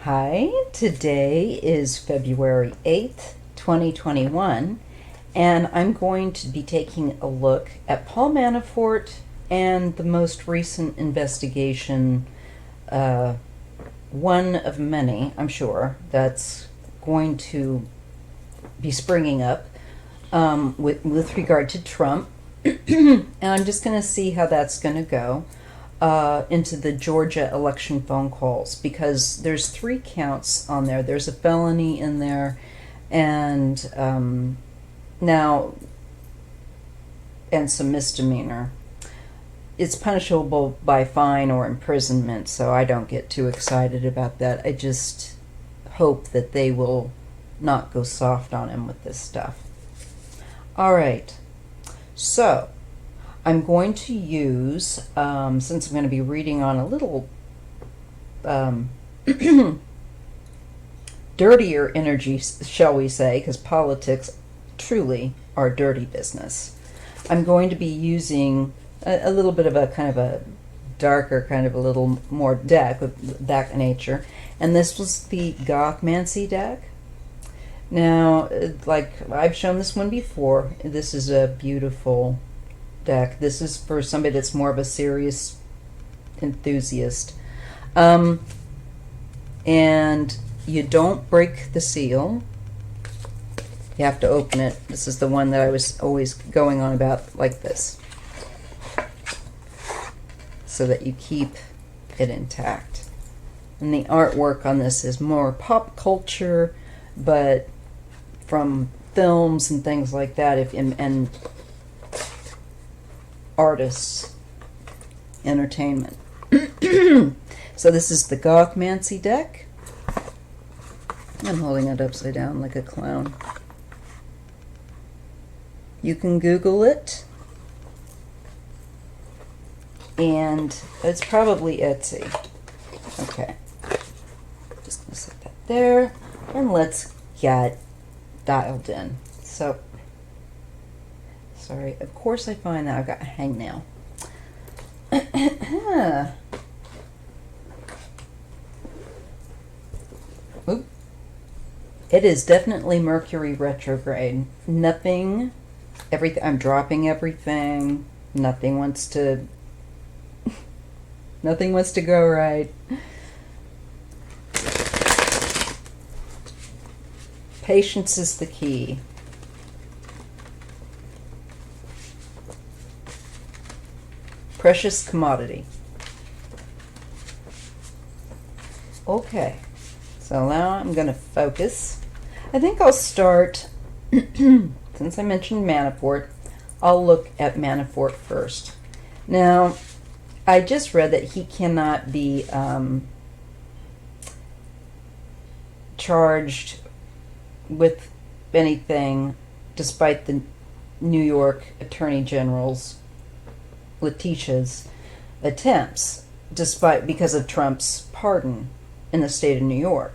Hi, today is February 8th, 2021, and I'm going to be taking a look at Paul Manafort and the most recent investigation, one of many, I'm sure, that's going to be springing up with regard to Trump. And I'm just going to see how that's going to go. Into the Georgia election phone calls, because there's 3 counts on there. There's a felony in there, and now, and some misdemeanor. It's punishable by fine or imprisonment, so I don't get too excited about that. I just hope that they will not go soft on him with this stuff. All right, so I'm going to use, since I'm going to be reading on a little dirtier energy, shall we say, because politics truly are dirty business. I'm going to be using a little bit of a kind of a darker, kind of a little more deck with that nature. And this was the Gothmancy deck. Now, like I've shown this one before, this is a beautiful deck. This is for somebody that's more of a serious enthusiast. And you don't break the seal. You have to open it. This is the one that I was always going on about, like this, so that you keep it intact. And the artwork on this is more pop culture, but from films and things like that, and artists, entertainment. So this is the Gothmancy deck. I'm holding it upside down like a clown. You can Google it, and it's probably Etsy. Okay, just gonna set that there, and let's get dialed in. So, sorry, of course I find that I've got a hangnail. Oop. It is definitely Mercury retrograde. I'm dropping everything. Nothing wants to go right. Patience is the key. Precious commodity. Okay, so now I'm going to focus. I think I'll start, since I mentioned Manafort, I'll look at Manafort first. Now, I just read that he cannot be charged with anything despite the New York Attorney General's, Letitia's, attempts, because of Trump's pardon in the state of New York.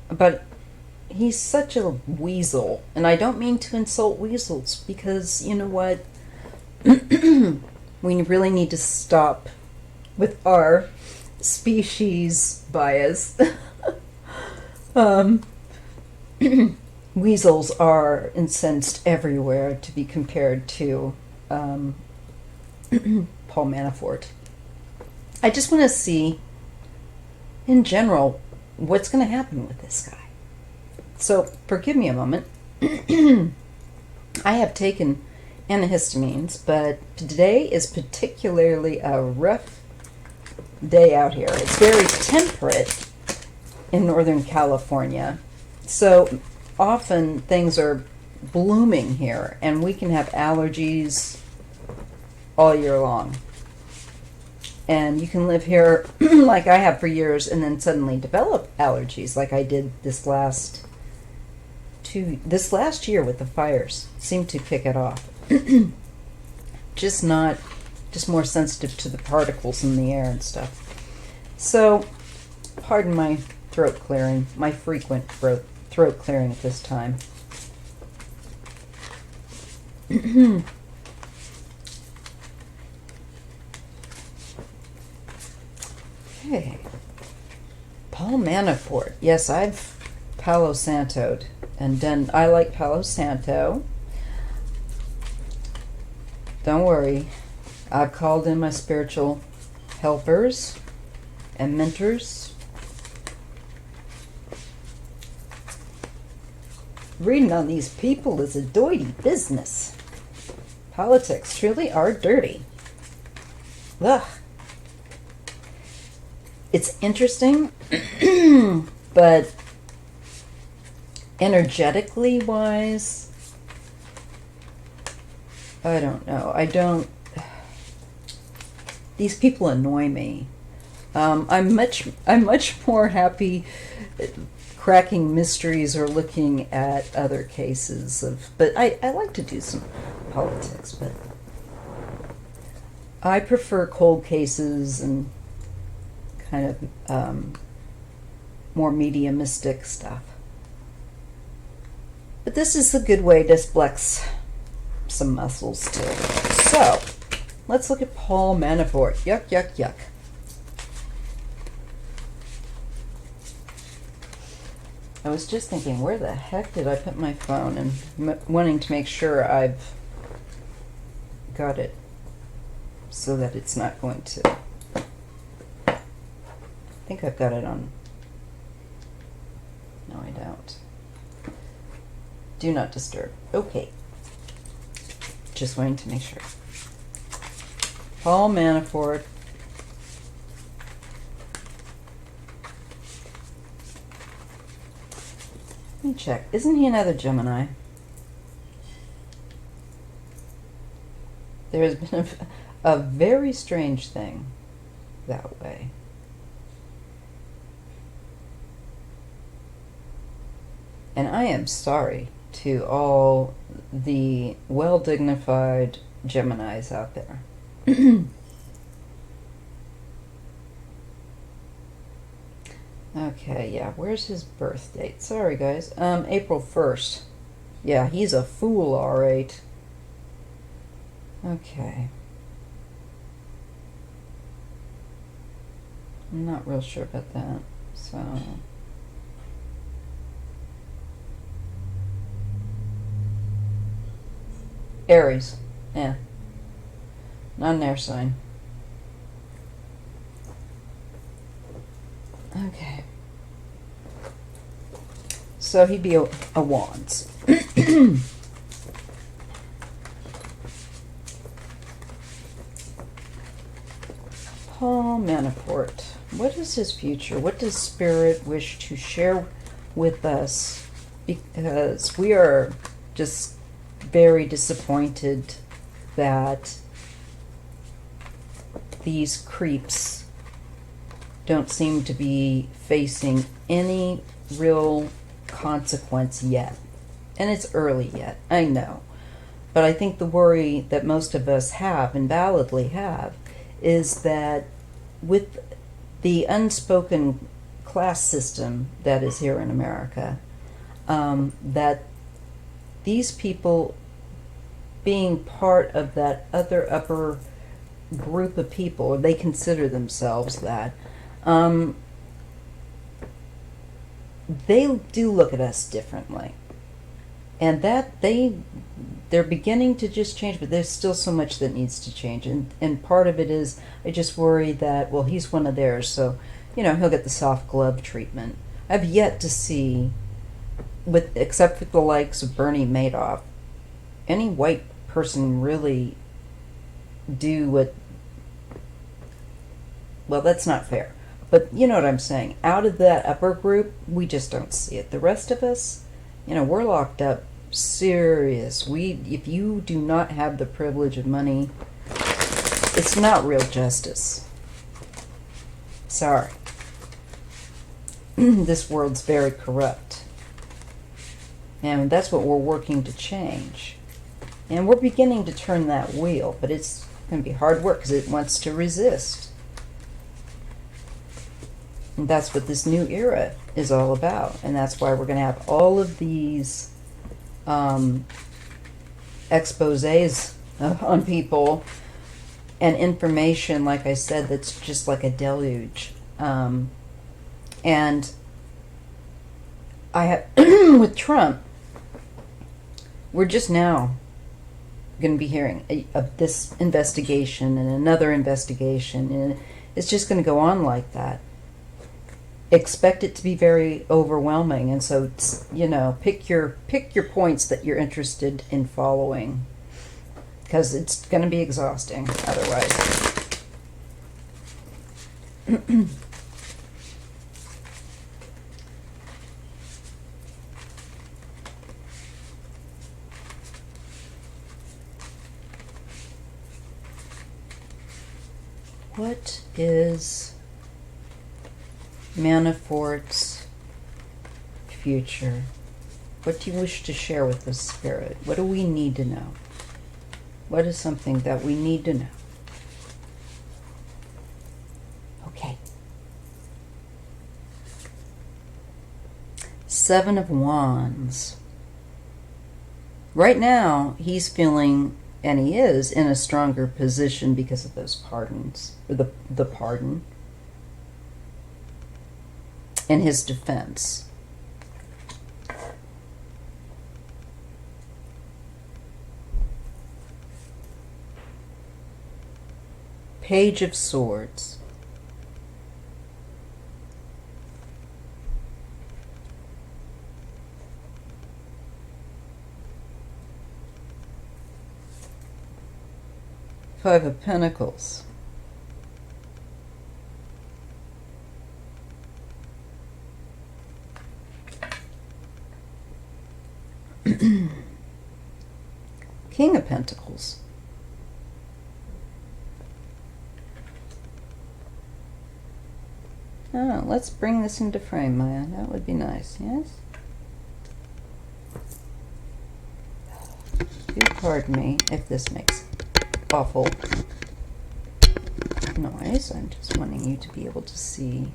But he's such a weasel, and I don't mean to insult weasels, because you know what? We really need to stop with our species bias. Weasels are incensed everywhere to be compared to Paul Manafort. I just want to see, in general, what's going to happen with this guy. So, forgive me a moment. I have taken antihistamines, but today is particularly a rough day out here. It's very temperate in Northern California, so often things are blooming here, and we can have allergies all year long. And you can live here like I have for years and then suddenly develop allergies, like I did this last year with the fires. Seemed to kick it off. Just more sensitive to the particles in the air and stuff. So, pardon my throat clearing, my frequent throat clearing at this time. Okay. Paul Manafort. Yes, I've Palo Santo'd and done. I like Palo Santo. Don't worry. I've called in my spiritual helpers and mentors. Reading on these people is a doity business. Politics truly are dirty. Ugh. It's interesting, but energetically wise, I don't know. These people annoy me. I'm much more happy cracking mysteries or looking at other cases but I like to do some politics, but I prefer cold cases and kind of more mediumistic stuff. But this is a good way to flex some muscles too. So, let's look at Paul Manafort. Yuck, yuck, yuck. I was just thinking, where the heck did I put my phone? And wanting to make sure I've got it so that it's not going to... I think I've got it on... No, I don't. Do not disturb. Okay. Just wanting to make sure. Paul Manafort. Let me check. Isn't he another Gemini? There has been a very strange thing that way. And I am sorry to all the well-dignified Geminis out there. Okay, yeah, where's his birth date? Sorry, guys. April 1st. Yeah, he's a fool, all right. Okay. I'm not real sure about that, so... Aries. Yeah. Not an air sign. Okay. So he'd be a Wands. Paul Manafort. What is his future? What does Spirit wish to share with us? Because we are just very disappointed that these creeps don't seem to be facing any real consequence yet. And it's early yet, I know. But I think the worry that most of us have, and validly have, is that with the unspoken class system that is here in America, that these people being part of that other upper group of people, or they consider themselves that, they do look at us differently. And that they're beginning to just change, but there's still so much that needs to change. And part of it is, I just worry that, well, he's one of theirs, so, he'll get the soft glove treatment. I've yet to see, except for the likes of Bernie Madoff, any white person really do what... Well, that's not fair. But you know what I'm saying. Out of that upper group, we just don't see it. The rest of us, we're locked up serious. If you do not have the privilege of money, it's not real justice. Sorry. This world's very corrupt. And that's what we're working to change. And we're beginning to turn that wheel, but it's going to be hard work because it wants to resist. And that's what this new era is all about. And that's why we're going to have all of these exposés on people and information, like I said, that's just like a deluge. And I have with Trump, we're just now going to be hearing of this investigation and another investigation, and it's just going to go on like that. Expect it to be very overwhelming, and so pick your points that you're interested in following, because it's going to be exhausting otherwise. What is Manafort's future? What do you wish to share with the spirit? What do we need to know? What is something that we need to know? Okay. Seven of Wands. Right now, he's feeling, and he is, in a stronger position because of those pardons, or the pardon, and his defense. Page of Swords. Five of Pentacles. King of Pentacles. Oh, let's bring this into frame, Maya. That would be nice, yes? Do pardon me if this makes awful noise. I'm just wanting you to be able to see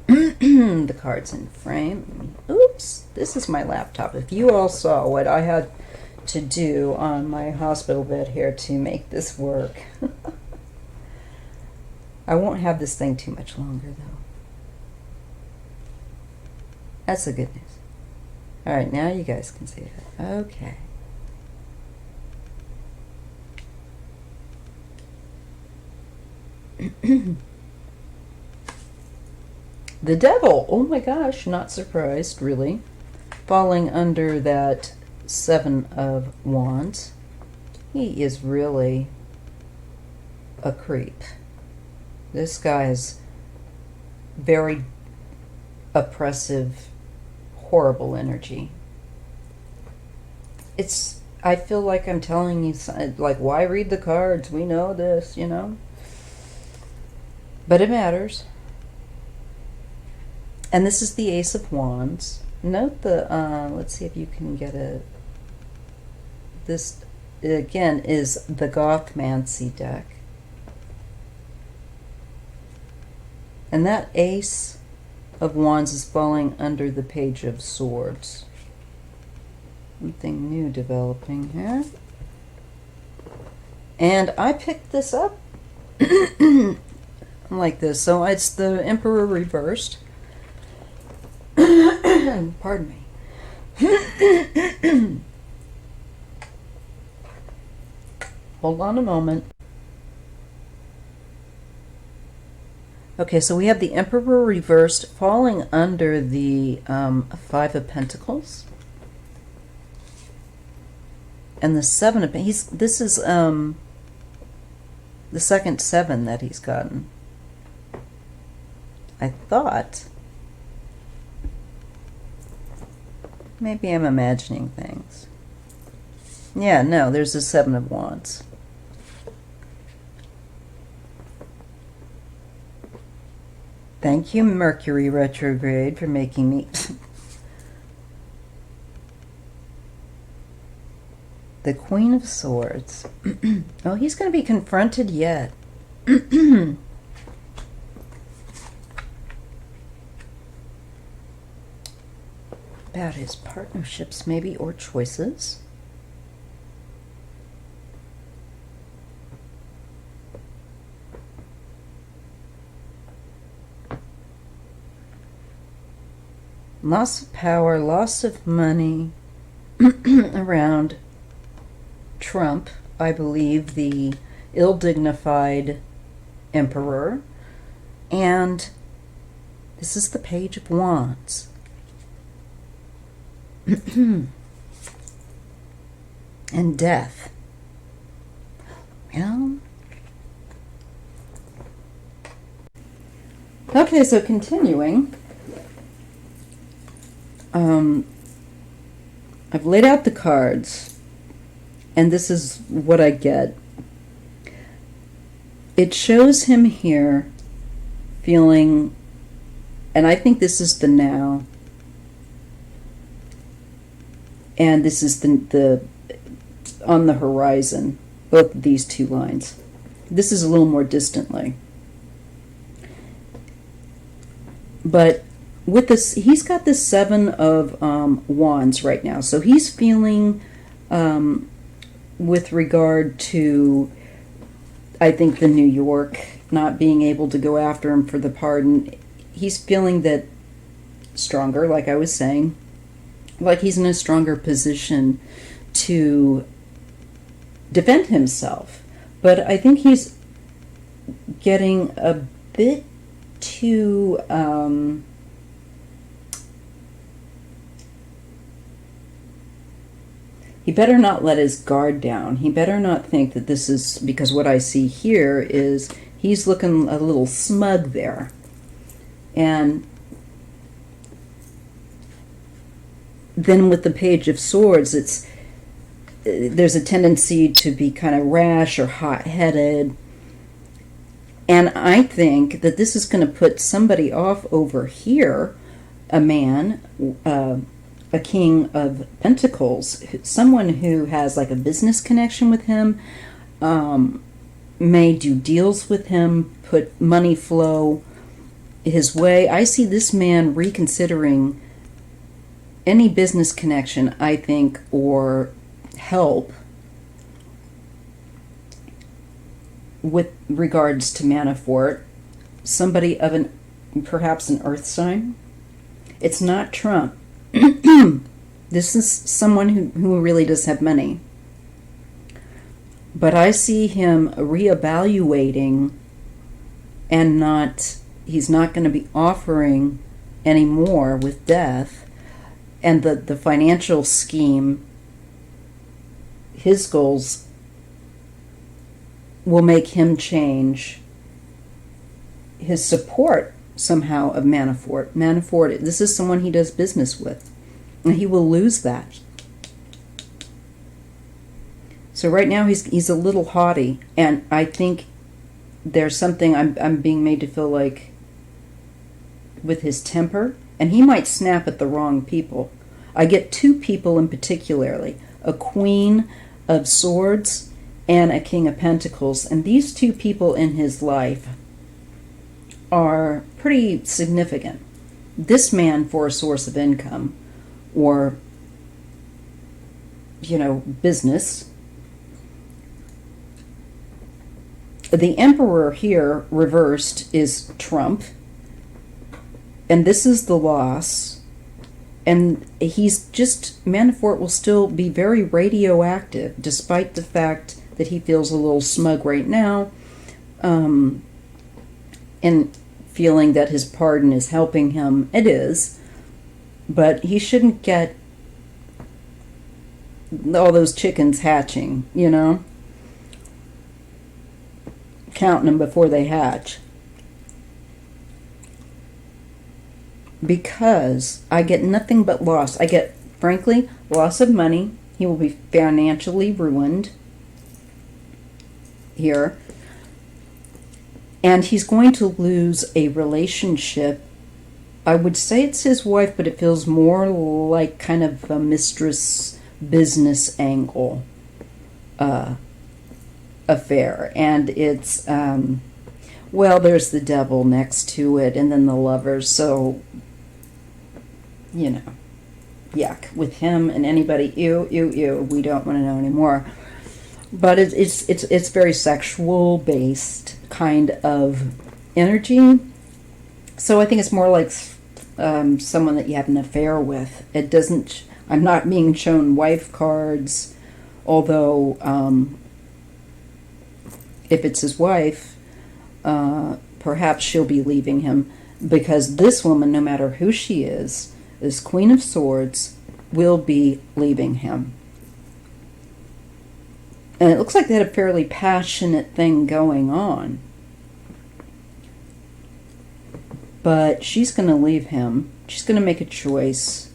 the cards in frame. Oops, this is my laptop. If you all saw what I had to do on my hospital bed here to make this work. I won't have this thing too much longer, though. That's the good news. All right, now you guys can see it. Okay. The Devil. Oh my gosh, not surprised, really. Falling under that Seven of Wands. He is really a creep. This guy is very oppressive, horrible energy. I feel like I'm telling you, like, why read the cards? We know this, you know? But it matters. And this is the Ace of Wands. Note the, let's see if you can get this, again, is the Gothmancy Deck. And that Ace of Wands is falling under the Page of Swords. Something new developing here. And I picked this up like this. So it's the Emperor reversed. Pardon me. Hold on a moment. Okay, so we have the Emperor reversed falling under the Five of Pentacles. And the Seven of Pentacles. This is the second seven that he's gotten. I thought. Maybe I'm imagining things. Yeah, no, there's the Seven of Wands. Thank you, Mercury retrograde, for making me... The Queen of Swords. Oh, he's going to be confronted yet. About his partnerships, maybe, or choices. Loss of power, loss of money around Trump, I believe, the ill-dignified emperor. And this is the Page of Wands. And death. Well, okay, so continuing. I've laid out the cards, and this is what I get. It shows him here feeling, and I think this is the now, and this is the on the horizon, both of these two lines. This is a little more distantly. But with this, he's got the Seven of Wands right now. So he's feeling, with regard to, I think, the New York not being able to go after him for the pardon, he's feeling that stronger, like I was saying, like he's in a stronger position to defend himself. But I think he's getting a bit too he better not let his guard down. He better not think that this is, because what I see here is he's looking a little smug there. And then with the Page of Swords, there's a tendency to be kind of rash or hot-headed. And I think that this is going to put somebody off over here, a man, a King of Pentacles, someone who has like a business connection with him, may do deals with him, put money flow his way. I see this man reconsidering any business connection, I think, or help with regards to Manafort, somebody of perhaps an earth sign. It's not Trump. This is someone who really does have money. But I see him reevaluating, and he's not going to be offering anymore with death. And the financial scheme, his goals will make him change his support somehow of Manafort. Manafort, this is someone he does business with, and he will lose that. So right now he's a little haughty, and I think there's something I'm being made to feel like with his temper, and he might snap at the wrong people. I get two people in particularly, a Queen of Swords and a King of Pentacles, and these two people in his life are pretty significant. This man for a source of income or, business. The Emperor here reversed is Trump, and this is the loss. And Manafort will still be very radioactive, despite the fact that he feels a little smug right now, and feeling that his pardon is helping him. It is, but he shouldn't get all those chickens hatching, counting them before they hatch. Because I get nothing but loss. I get, frankly, loss of money. He will be financially ruined here. And he's going to lose a relationship. I would say it's his wife, but it feels more like kind of a mistress business angle affair. And it's, there's the devil next to it, and then the lovers. So, yuck. With him and anybody, ew, we don't want to know anymore. But it's very sexual based kind of energy. So I think it's more like someone that you have an affair with. It doesn't, I'm not being shown wife cards, although if it's his wife, perhaps she'll be leaving him, because this woman, no matter who she is, this Queen of Swords, will be leaving him. And it looks like they had a fairly passionate thing going on. But she's going to leave him. She's going to make a choice.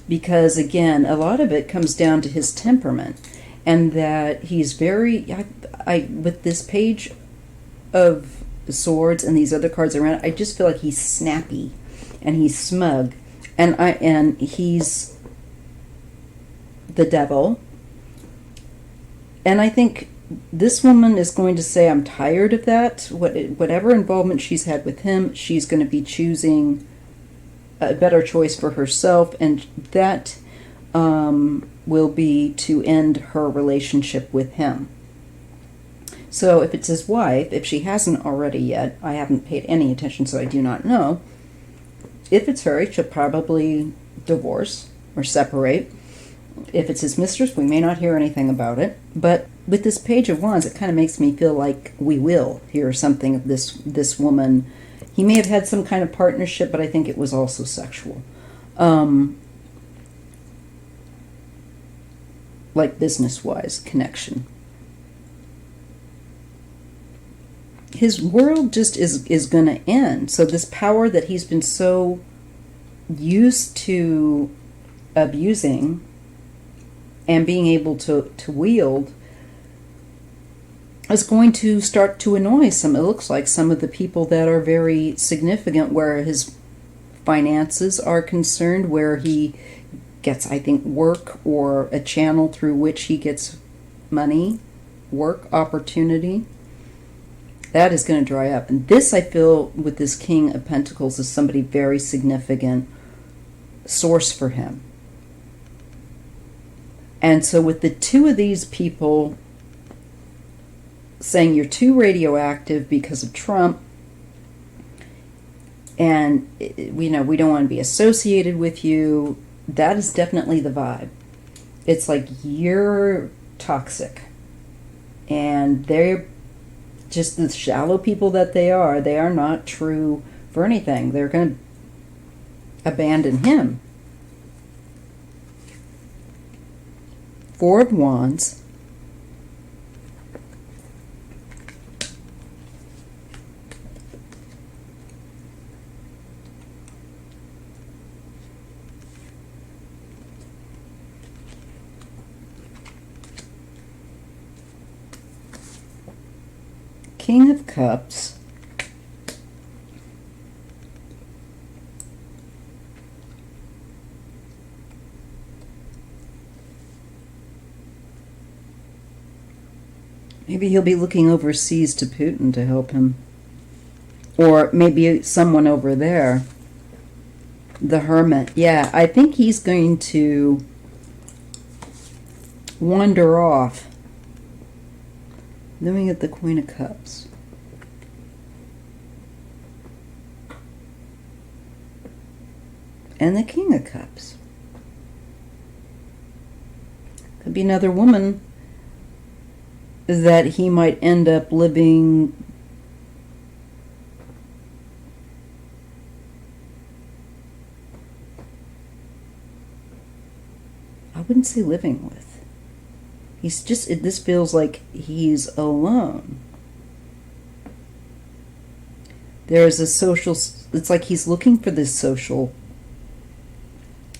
Because, again, a lot of it comes down to his temperament. And that he's very... with this page of swords and these other cards around, I just feel like he's snappy. And he's smug. And he's the devil. And I think this woman is going to say, I'm tired of that. Whatever involvement she's had with him, she's going to be choosing a better choice for herself, and that will be to end her relationship with him. So if it's his wife, if she hasn't already yet, I haven't paid any attention, so I do not know. If it's her, she'll probably divorce or separate. If it's his mistress, we may not hear anything about it. But with this Page of Wands, it kind of makes me feel like we will hear something of this woman. He may have had some kind of partnership, but I think it was also sexual. Like business-wise connection. His world just is going to end. So this power that he's been so used to abusing and being able to wield is going to start to annoy some, it looks like, some of the people that are very significant where his finances are concerned, where he gets, I think, work or a channel through which he gets money, work, opportunity. That is going to dry up. And this, I feel, with this King of Pentacles, is somebody very significant source for him. And so with the two of these people saying you're too radioactive because of Trump, and we don't want to be associated with you, that is definitely the vibe. It's like you're toxic. And they're just the shallow people that they are not true for anything. They're going to abandon him. Four of Wands. King of Cups. Maybe he'll be looking overseas to Putin to help him. Or maybe someone over there. The Hermit. Yeah, I think he's going to wander off. Then we get the Queen of Cups. And the King of Cups. Could be another woman that he might end up living I wouldn't say living with. He's just, this feels like he's alone. There's a social, it's like he's looking for this social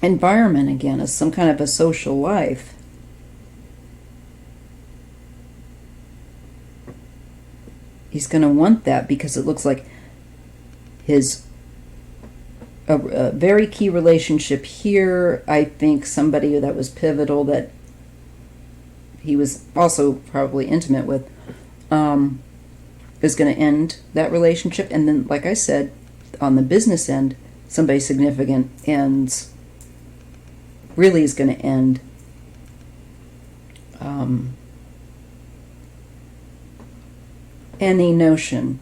environment again, as some kind of a social life. He's going to want that because it looks like his a very key relationship here. I think somebody that was pivotal, that he was also probably intimate with, is going to end that relationship. And then, like I said, on the business end, somebody significant ends, really is going to end any notion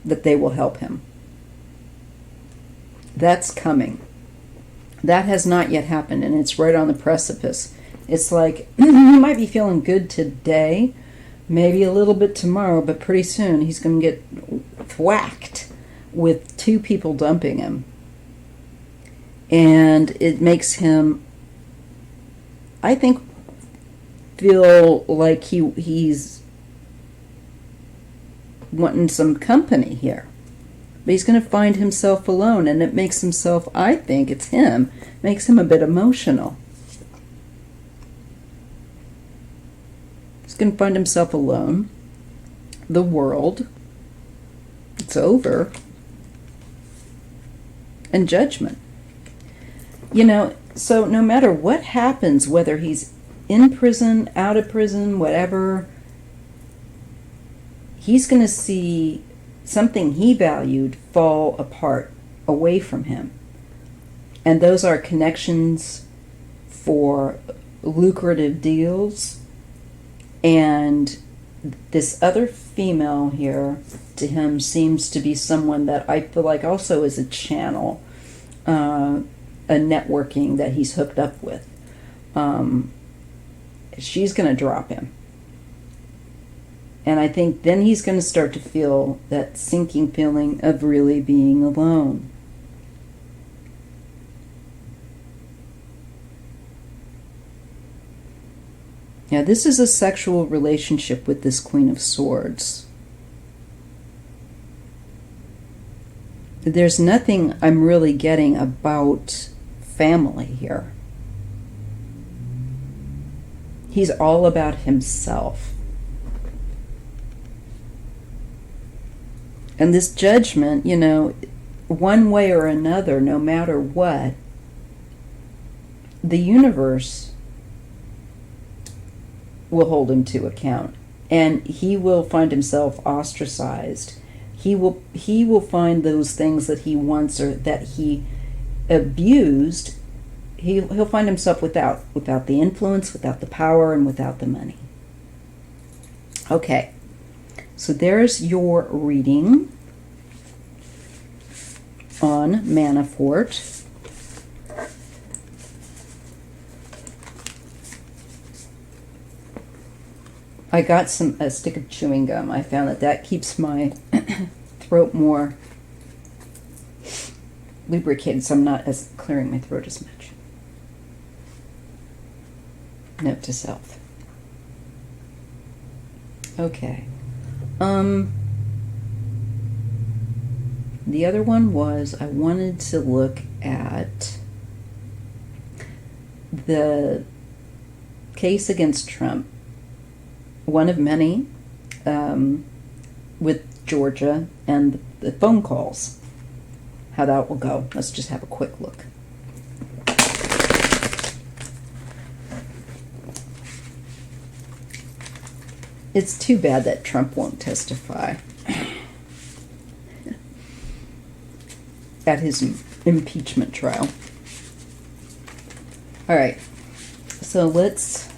that they will help him. That's coming. That has not yet happened, and it's right on the precipice. It's like, he might be feeling good today, maybe a little bit tomorrow, but pretty soon he's going to get whacked with 2 people dumping him. And it makes him, I think, feel like he's wanting some company here. But he's going to find himself alone, and it makes himself, I think it's him, makes him a bit emotional. He's going to find himself alone. The world, it's over. And judgment. You know, so no matter what happens, whether he's in prison, out of prison, whatever, he's going to see something he valued fall apart away from him. And those are connections for lucrative deals. And this other female here to him seems to be someone that I feel like also is a channel, a networking that he's hooked up with. She's going to drop him. And I think then he's going to start to feel that sinking feeling of really being alone. Now, this is a sexual relationship with this Queen of Swords. There's nothing I'm really getting about family here. He's all about himself. And this judgment, you know, one way or another, no matter what, the universe will hold him to account. And he will find himself ostracized. He will find those things that he wants or that he abused. He'll find himself without the influence, without the power, and without the money. Okay. So there's your reading on Manafort. I got a stick of chewing gum. I found that keeps my throat more lubricated, so I'm not as clearing my throat as much. Note to self. Okay. The other one was I wanted to look at the case against Trump, one of many, with Georgia, and the phone calls, how that will go. Let's just have a quick look. It's too bad that Trump won't testify at his impeachment trial. All right, so let's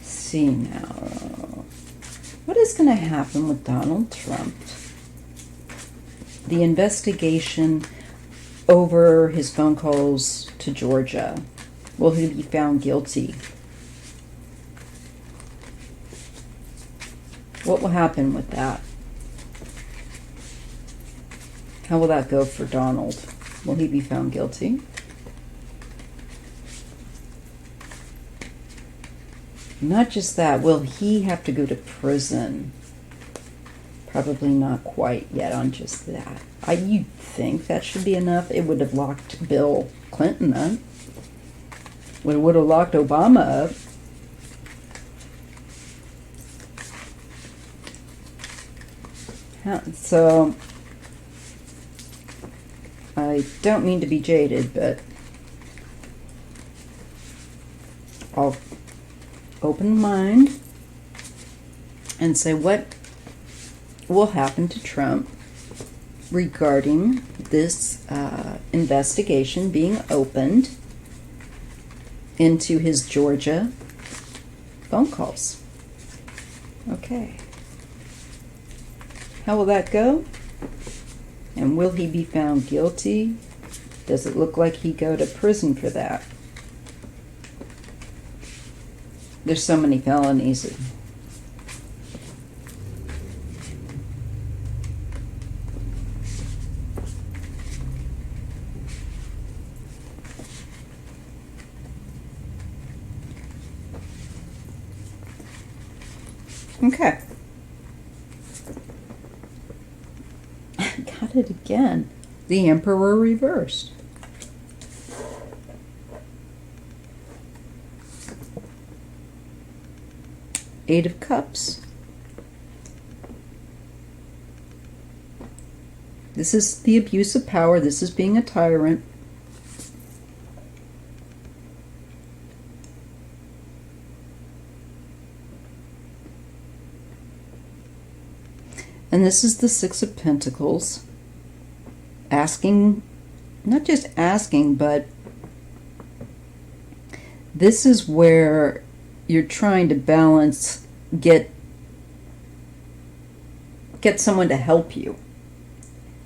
see now. What is going to happen with Donald Trump? The investigation over his phone calls to Georgia. Will he be found guilty? What will happen with that? How will that go for Donald? Will he be found guilty? Not just that, will he have to go to prison? Probably not quite yet on just that. You'd think that should be enough. It would have locked Bill Clinton up. It would have locked Obama up. So, I don't mean to be jaded, but I'll open mind and say what will happen to Trump regarding this investigation being opened into his Georgia phone calls. Okay. How will that go? And And will he be found guilty? Does it look like he go to prison for that? There's so many felonies. Okay. Got it again. The Emperor reversed. Eight of Cups. This is the abuse of power. This is being a tyrant. And this is the Six of Pentacles. Asking, not just asking, but this is where you're trying to balance, get someone to help you.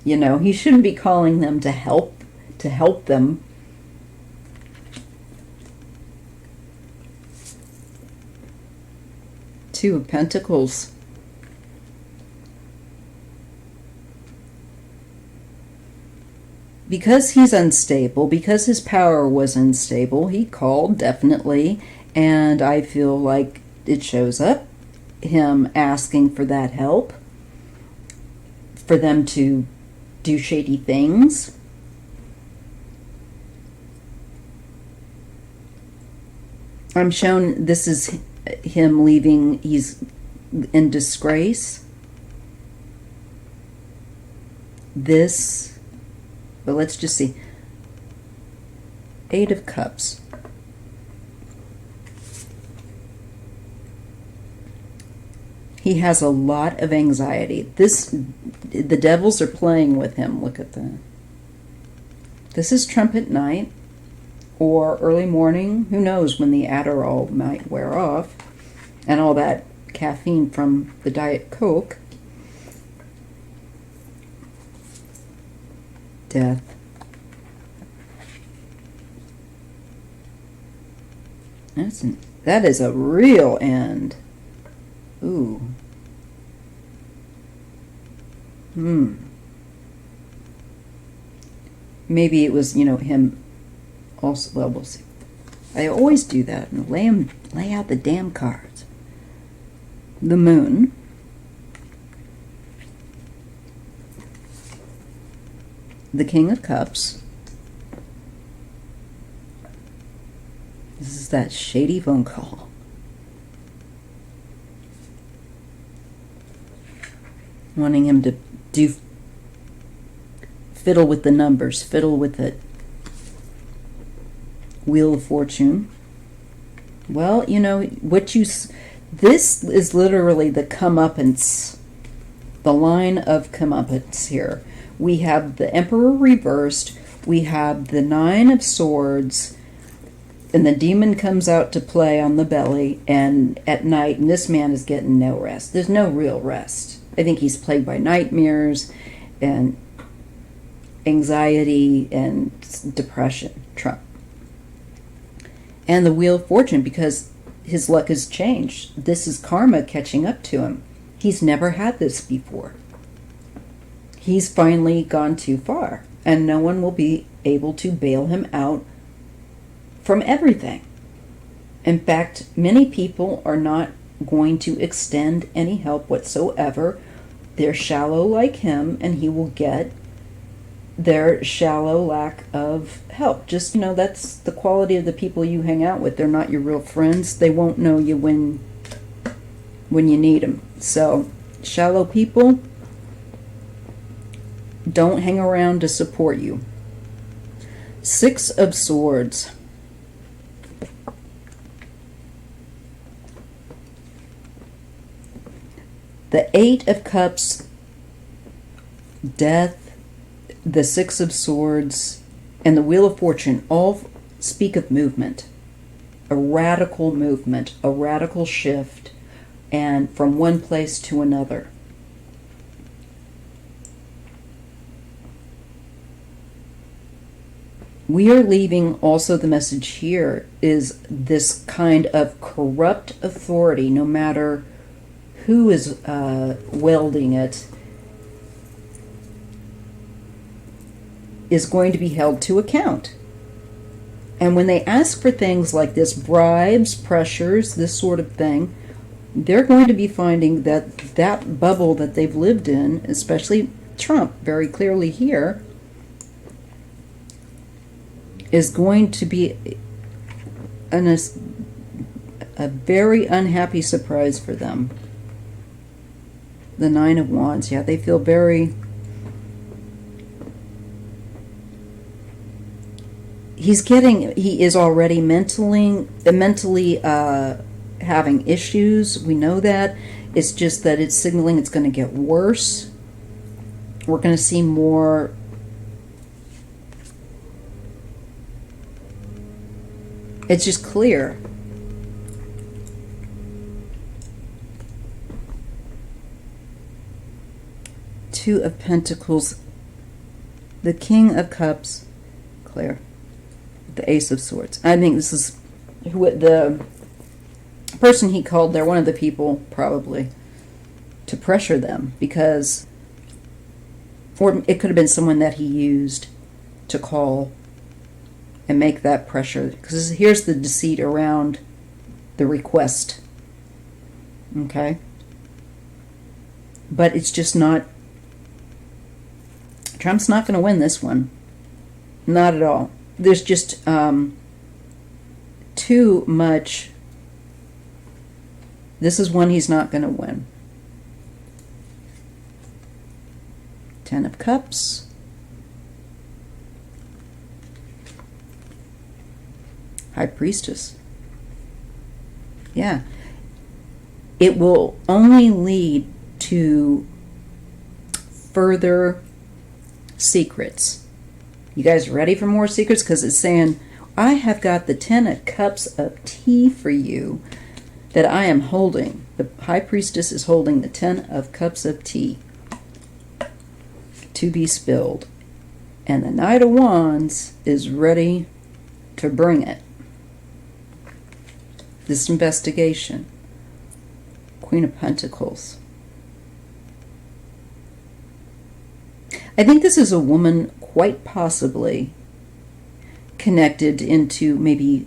You know, he shouldn't be calling them to help them. Two of Pentacles. Because he's unstable, because his power was unstable, he called, definitely, and I feel like it shows up, him asking for that help, for them to do shady things. I'm shown this is him leaving, he's in disgrace. This... But let's just see. Eight of Cups. He has a lot of anxiety. The devils are playing with him. Look at that. This is trumpet night or early morning. Who knows when the Adderall might wear off and all that caffeine from the Diet Coke. Death. That is a real end. Ooh. Maybe it was, him also. Well, we'll see. I always do that and lay out the damn cards. The Moon. The King of Cups. This is that shady phone call. Wanting him to fiddle with the numbers, fiddle with the Wheel of Fortune. Well, this is literally the comeuppance, the line of comeuppance here. We have the Emperor reversed, we have the Nine of Swords, and the demon comes out to play on the belly and at night, and this man is getting no rest. There's no real rest. I think he's plagued by nightmares and anxiety and depression. Trump. And the Wheel of Fortune, because his luck has changed. This is karma catching up to him. He's never had this before. He's finally gone too far, and no one will be able to bail him out from everything. In fact, many people are not going to extend any help whatsoever. They're shallow like him, and he will get their shallow lack of help. Just, that's the quality of the people you hang out with. They're not your real friends. They won't know you when you need them. So, shallow people don't hang around to support you. Six of Swords. The Eight of Cups, Death, the Six of Swords, and the Wheel of Fortune all speak of movement. A radical movement, a radical shift, and from one place to another. we are leaving also the message here is this kind of corrupt authority, no matter who is wielding it, is going to be held to account. And when they ask for things like this, bribes, pressures, this sort of thing, they're going to be finding that that bubble that they've lived in, especially Trump very clearly here, is going to be a very unhappy surprise for them. The Nine of Wands, yeah, they feel very... He is already mentally having issues. We know that. It's just that it's signaling it's going to get worse. We're going to see more. It's just clear. Two of Pentacles, the King of Cups, clear. The Ace of Swords. I think this is who the person he called there, one of the people probably, to pressure them, because, or it could have been someone that he used to call and make that pressure, because here's the deceit around the request. Okay? But it's just not, Trump's not going to win this one. Not at all. There's just too much. This is one he's not going to win. Ten of Cups. High Priestess. Yeah. It will only lead to further secrets. You guys ready for more secrets? Because it's saying, I have got the 10 of Cups of tea for you that I am holding. The High Priestess is holding the 10 of Cups of tea to be spilled. And the Knight of Wands is ready to bring it. This investigation. Queen of Pentacles. I think this is a woman quite possibly connected into maybe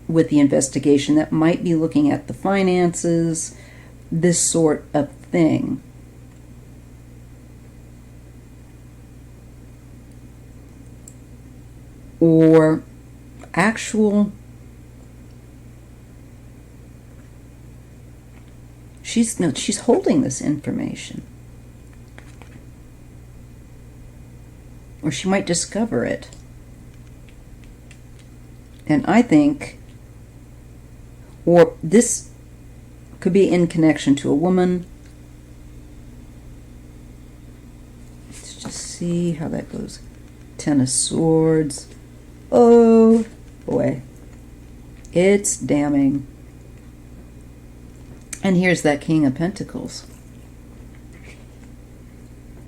with the investigation that might be looking at the finances, this sort of thing. Or actual... She's holding this information. Or she might discover it. And I think, or this could be in connection to a woman. Let's just see how that goes. Ten of Swords. Oh boy. It's damning. And here's that King of Pentacles.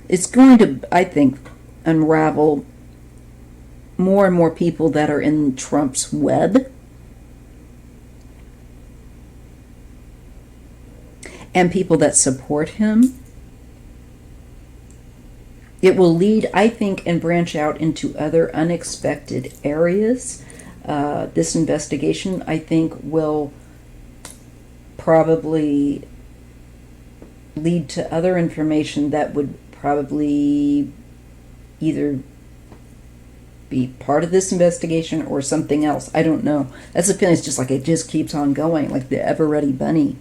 It's going to, I think, unravel more and more people that are in Trump's web. And people that support him. It will lead, I think, and branch out into other unexpected areas. This investigation, I think, will probably lead to other information that would probably either be part of this investigation or something else. I don't know. That's the feeling. It's just like it just keeps on going, like the ever-ready bunny.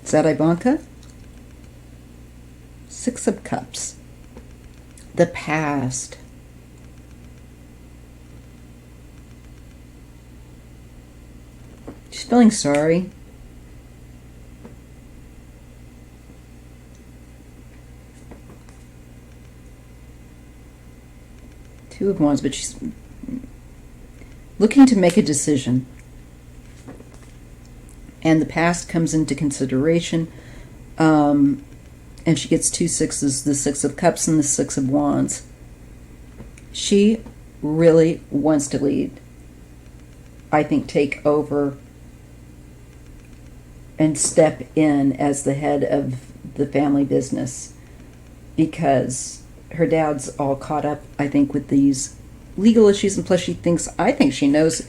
Is that Ivanka? Six of Cups. The past. She's feeling sorry. Two of Wands, but she's looking to make a decision. And the past comes into consideration. And she gets two sixes, the Six of Cups and the Six of Wands. She really wants to lead, I think, take over and step in as the head of the family business, because her dad's all caught up, I think, with these legal issues, and plus I think she knows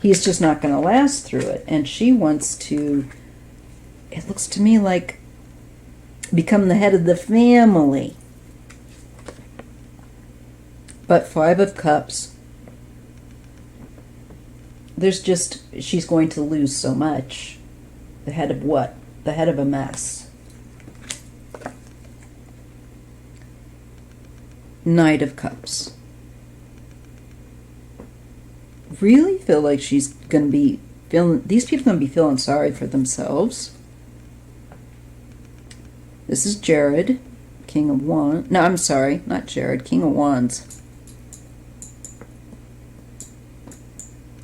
he's just not going to last through it, and she wants to, it looks to me like, become the head of the family. But Five of Cups, she's going to lose so much. The head of what? The head of a mess. Knight of Cups. Really feel like she's going to be these people are going to be feeling sorry for themselves. This is Jared, King of Wands. No, I'm sorry, not Jared, King of Wands.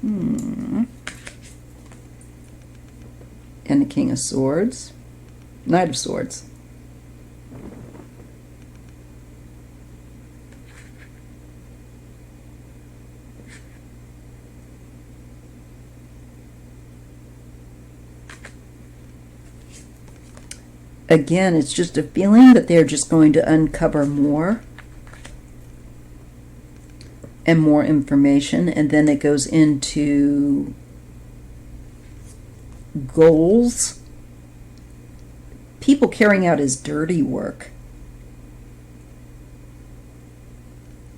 And the King of Swords. Knight of Swords. Again, it's just a feeling that they're just going to uncover more and more information, and then it goes into goals. People carrying out his dirty work.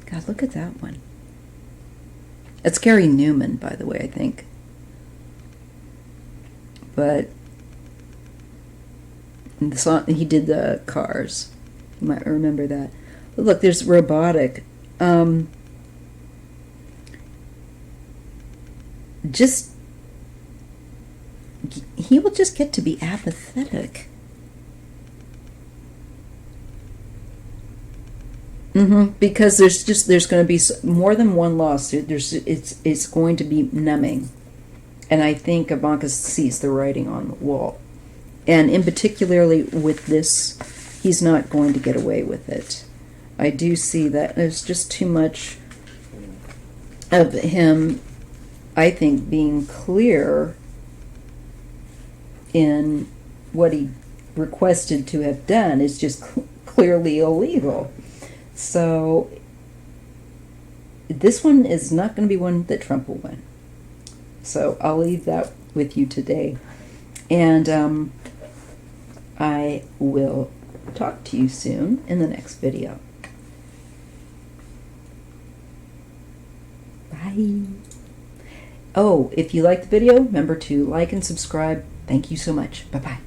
God, look at that one. It's Gary Newman, by the way, I think. But the song, he did the Cars. You might remember that. But look, there's robotic. He will just get to be apathetic. Because there's going to be more than one lawsuit. It's going to be numbing, and I think Ivanka sees the writing on the wall, and in particularly with this, he's not going to get away with it. I do see that there's just too much of him, I think, being clear in what he requested to have done is just clearly illegal. So this one is not going to be one that Trump will win. So I'll leave that with you today. And I will talk to you soon in the next video. Bye. Oh, if you liked the video, remember to like and subscribe. Thank you so much. Bye-bye.